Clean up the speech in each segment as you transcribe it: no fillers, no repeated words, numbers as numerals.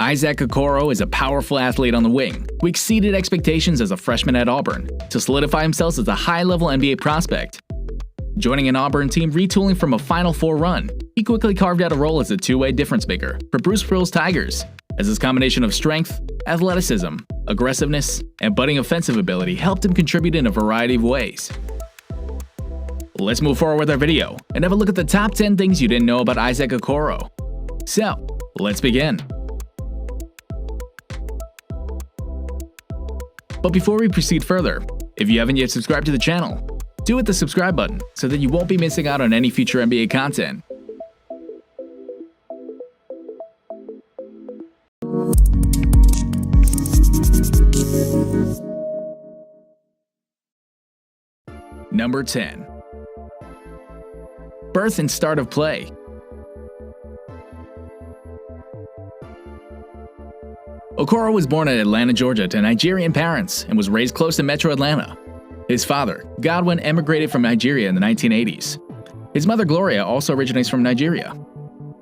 Isaac Okoro is a powerful athlete on the wing who exceeded expectations as a freshman at Auburn to solidify himself as a high-level NBA prospect. Joining an Auburn team retooling from a Final Four run, he quickly carved out a role as a two-way difference maker for Bruce Pearl's Tigers, as his combination of strength, athleticism, aggressiveness, and budding offensive ability helped him contribute in a variety of ways. Let's move forward with our video and have a look at the top 10 things you didn't know about Isaac Okoro. So, let's begin. But before we proceed further, if you haven't yet subscribed to the channel, do hit the subscribe button so that you won't be missing out on any future NBA content. Number 10. Birth and start of play. Okoro was born at Atlanta, Georgia to Nigerian parents and was raised close to Metro Atlanta. His father, Godwin, emigrated from Nigeria in the 1980s. His mother, Gloria, also originates from Nigeria.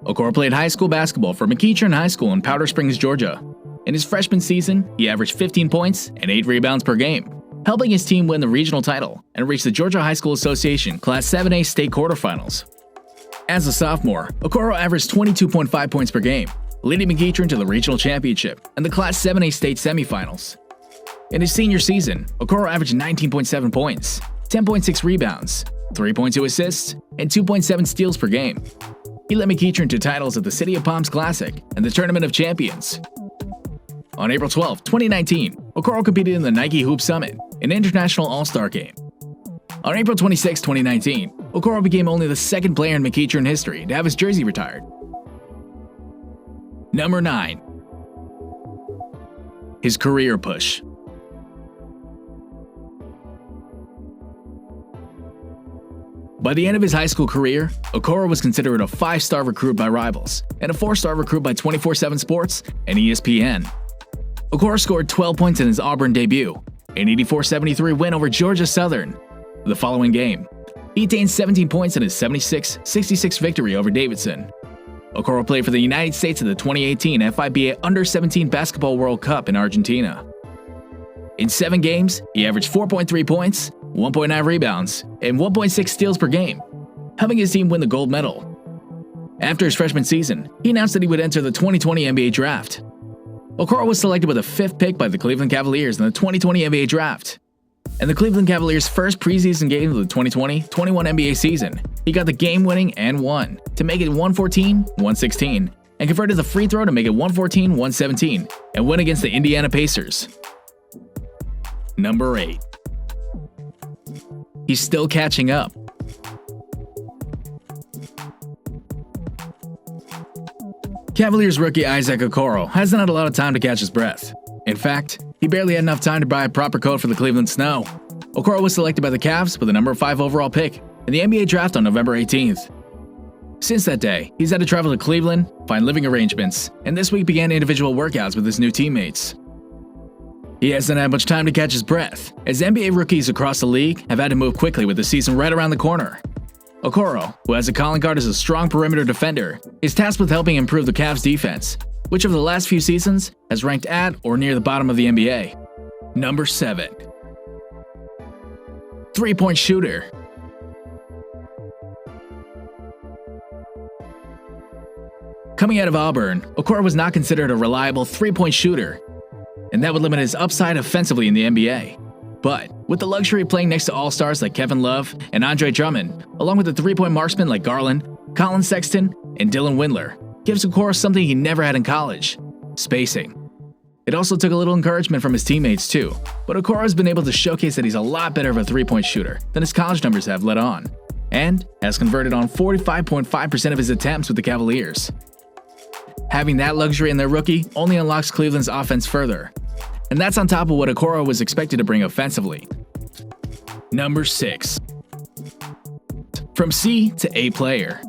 Okoro played high school basketball for McEachern High School in Powder Springs, Georgia. In his freshman season, he averaged 15 points and 8 rebounds per game, helping his team win the regional title and reach the Georgia High School Association Class 7A state quarterfinals. As a sophomore, Okoro averaged 22.5 points per game, leading McEachern to the regional championship and the Class 7A state semifinals. In his senior season, Okoro averaged 19.7 points, 10.6 rebounds, 3.2 assists, and 2.7 steals per game. He led McEachern to titles at the City of Palms Classic and the Tournament of Champions. On April 12, 2019, Okoro competed in the Nike Hoop Summit, an international all-star game. On April 26, 2019, Okoro became only the second player in McEachern history to have his jersey retired. Number 9. His career push. By the end of his high school career, Okoro was considered a 5-star recruit by Rivals and a 4-star recruit by 24/7 Sports and ESPN. Okoro scored 12 points in his Auburn debut, an 84-73 win over Georgia Southern. The following game, he attained 17 points in his 76-66 victory over Davidson. Okoro played for the United States at the 2018 FIBA Under-17 Basketball World Cup in Argentina. In 7 games, he averaged 4.3 points, 1.9 rebounds, and 1.6 steals per game, helping his team win the gold medal. After his freshman season, he announced that he would enter the 2020 NBA Draft. Okoro was selected with the 5th pick by the Cleveland Cavaliers in the 2020 NBA Draft. In the Cleveland Cavaliers' first preseason game of the 2020-21 NBA season, he got the game-winning and one to make it 114-116, and converted the free throw to make it 114-117, and win against the Indiana Pacers. Number 8. He's still catching up. Cavaliers rookie Isaac Okoro hasn't had a lot of time to catch his breath. In fact, he barely had enough time to buy a proper coat for the Cleveland snow. Okoro was selected by the Cavs with the number 5 overall pick in the NBA draft on November 18th. Since that day, he's had to travel to Cleveland, find living arrangements, and this week began individual workouts with his new teammates. He hasn't had much time to catch his breath, as NBA rookies across the league have had to move quickly with the season right around the corner. Okoro, who has a calling card as a strong perimeter defender, is tasked with helping improve the Cavs' defense, which over the last few seasons has ranked at or near the bottom of the NBA. Number 7. 3-point shooter. Coming out of Auburn, Okoro was not considered a reliable 3-point shooter, and that would limit his upside offensively in the NBA. But with the luxury of playing next to all-stars like Kevin Love and Andre Drummond, along with the 3-point marksmen like Garland, Colin Sexton, and Dylan Windler, gives Okoro something he never had in college: spacing. It also took a little encouragement from his teammates too, but Okoro has been able to showcase that he's a lot better of a 3-point shooter than his college numbers have let on, and has converted on 45.5% of his attempts with the Cavaliers. Having that luxury in their rookie only unlocks Cleveland's offense further, and that's on top of what Okoro was expected to bring offensively. Number 6. From C to A player.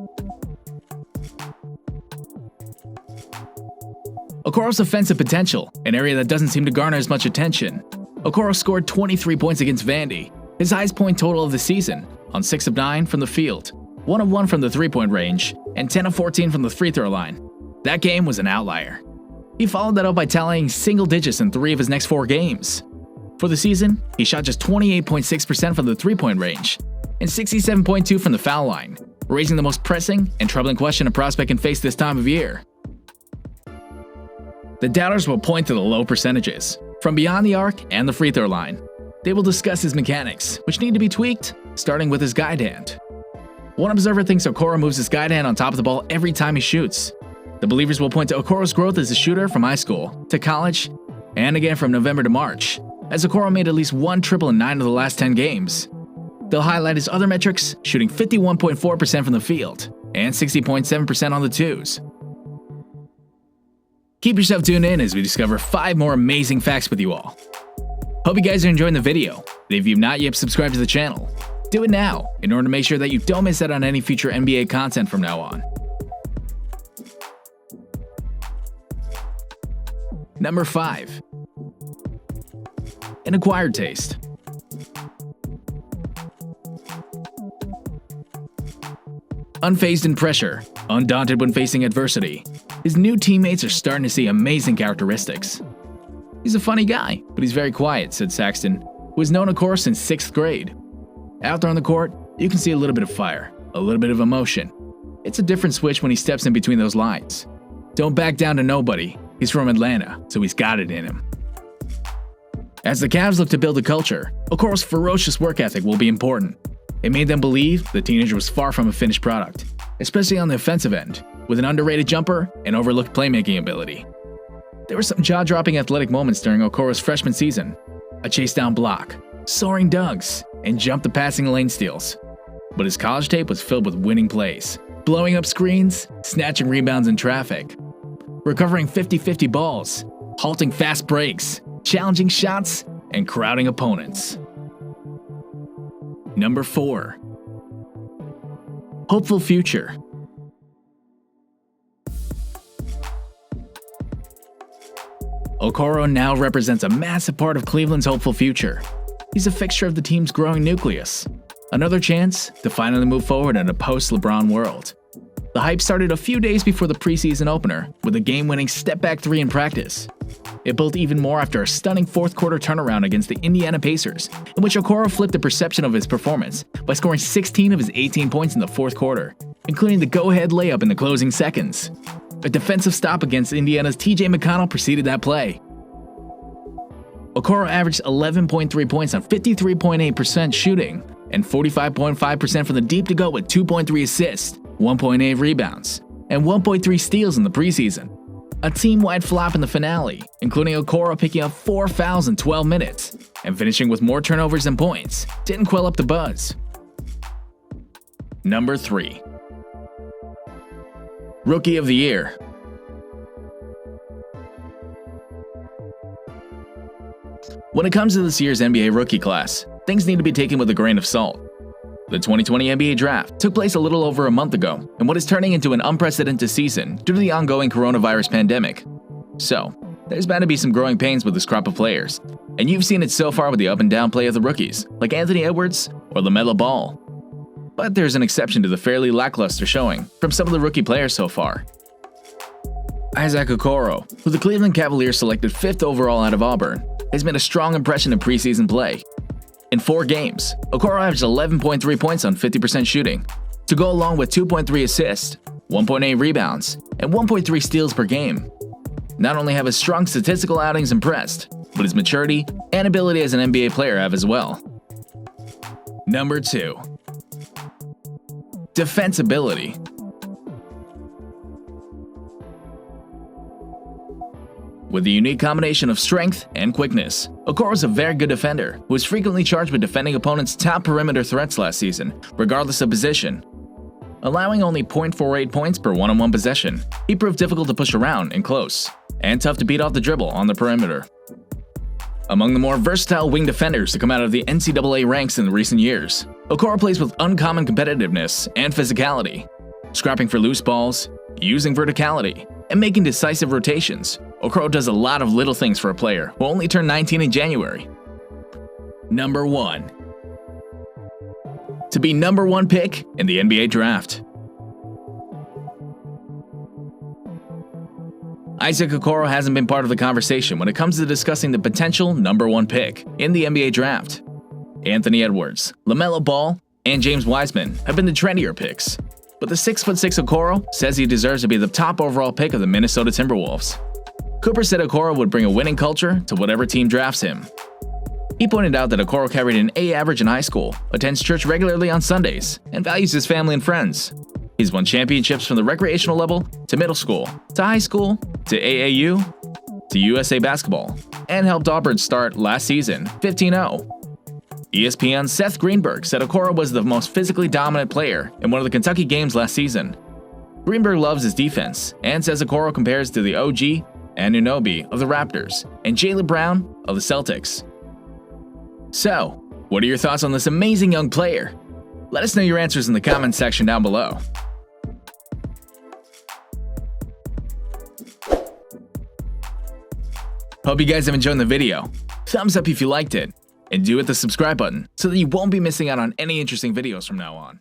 Okoro's offensive potential, an area that doesn't seem to garner as much attention. Okoro scored 23 points against Vandy, his highest point total of the season, on 6 of 9 from the field, 1 of 1 from the 3-point range, and 10 of 14 from the free throw line. That game was an outlier. He followed that up by tallying single digits in 3 of his next 4 games. For the season, he shot just 28.6% from the three-point range and 67.2% from the foul line, raising the most pressing and troubling question a prospect can face this time of year. The doubters will point to the low percentages from beyond the arc and the free throw line. They will discuss his mechanics, which need to be tweaked, starting with his guide hand. One observer thinks Okoro moves his guide hand on top of the ball every time he shoots. The believers will point to Okoro's growth as a shooter from high school to college, and again from November to March, as Okoro made at least 1 triple in 9 of the last 10 games. They'll highlight his other metrics, shooting 51.4% from the field and 60.7% on the twos. Keep yourself tuned in as we discover 5 more amazing facts with you all. Hope you guys are enjoying the video, and if you've not yet subscribed to the channel, do it now in order to make sure that you don't miss out on any future NBA content from now on. Number 5. An acquired taste. Unfazed in pressure, undaunted when facing adversity, his new teammates are starting to see amazing characteristics. He's a funny guy, but he's very quiet, said Saxton, who has known Okoro since 6th grade. Out there on the court, you can see a little bit of fire, a little bit of emotion. It's a different switch when he steps in between those lines. Don't back down to nobody. He's from Atlanta, so he's got it in him. As the Cavs look to build a culture, Okoro's ferocious work ethic will be important. It made them believe the teenager was far from a finished product, especially on the offensive end, with an underrated jumper and overlooked playmaking ability. There were some jaw-dropping athletic moments during Okoro's freshman season. A chase-down block, soaring dunks, and jump-the-passing lane steals. But his college tape was filled with winning plays, blowing up screens, snatching rebounds in traffic, recovering 50-50 balls, halting fast breaks, challenging shots, and crowding opponents. Number 4. Hopeful future. Okoro now represents a massive part of Cleveland's hopeful future. He's a fixture of the team's growing nucleus. Another chance to finally move forward in a post-LeBron world. The hype started a few days before the preseason opener with a game-winning step-back 3 in practice. It built even more after a stunning fourth-quarter turnaround against the Indiana Pacers, in which Okoro flipped the perception of his performance by scoring 16 of his 18 points in the fourth quarter, including the go-ahead layup in the closing seconds. A defensive stop against Indiana's TJ McConnell preceded that play. Okoro averaged 11.3 points on 53.8% shooting and 45.5% from the deep to go with 2.3 assists, 1.8 rebounds, and 1.3 steals in the preseason. A team-wide flop in the finale, including Okoro picking up 4 fouls in 12 minutes and finishing with more turnovers than points, didn't quell up the buzz. Number 3. Rookie of the Year. When it comes to this year's NBA rookie class, things need to be taken with a grain of salt. The 2020 NBA Draft took place a little over a month ago in what is turning into an unprecedented season due to the ongoing coronavirus pandemic. So, there's bound to be some growing pains with this crop of players, and you've seen it so far with the up and down play of the rookies, like Anthony Edwards or LaMelo Ball. But there's an exception to the fairly lackluster showing from some of the rookie players so far. Isaac Okoro, who the Cleveland Cavaliers selected 5th overall out of Auburn, has made a strong impression in preseason play. In 4 games, Okoro averaged 11.3 points on 50% shooting, to go along with 2.3 assists, 1.8 rebounds, and 1.3 steals per game. Not only have his strong statistical outings impressed, but his maturity and ability as an NBA player have as well. Number 2. Defensibility. With a unique combination of strength and quickness, Okoro is a very good defender who was frequently charged with defending opponents' top perimeter threats last season, regardless of position. Allowing only 0.48 points per one-on-one possession, he proved difficult to push around and close, and tough to beat off the dribble on the perimeter. Among the more versatile wing defenders to come out of the NCAA ranks in the recent years, Okoro plays with uncommon competitiveness and physicality, scrapping for loose balls, using verticality, and making decisive rotations. Okoro does a lot of little things for a player who only turned 19 in January. Number 1. To be number 1 pick in the NBA Draft. Isaac Okoro hasn't been part of the conversation when it comes to discussing the potential #1 pick in the NBA draft. Anthony Edwards, LaMelo Ball, and James Wiseman have been the trendier picks, but the 6'6" Okoro says he deserves to be the top overall pick of the Minnesota Timberwolves. Cooper said Okoro would bring a winning culture to whatever team drafts him. He pointed out that Okoro carried an A average in high school, attends church regularly on Sundays, and values his family and friends. He's won championships from the recreational level to middle school, to high school, to AAU, to USA Basketball, and helped Auburn start last season 15-0. ESPN's Seth Greenberg said Okoro was the most physically dominant player in one of the Kentucky games last season. Greenberg loves his defense and says Okoro compares to the OG Anunoby of the Raptors and Jaylen Brown of the Celtics. So, what are your thoughts on this amazing young player? Let us know your answers in the comments section down below. Hope you guys have enjoyed the video. Thumbs up if you liked it, and do hit the subscribe button so that you won't be missing out on any interesting videos from now on.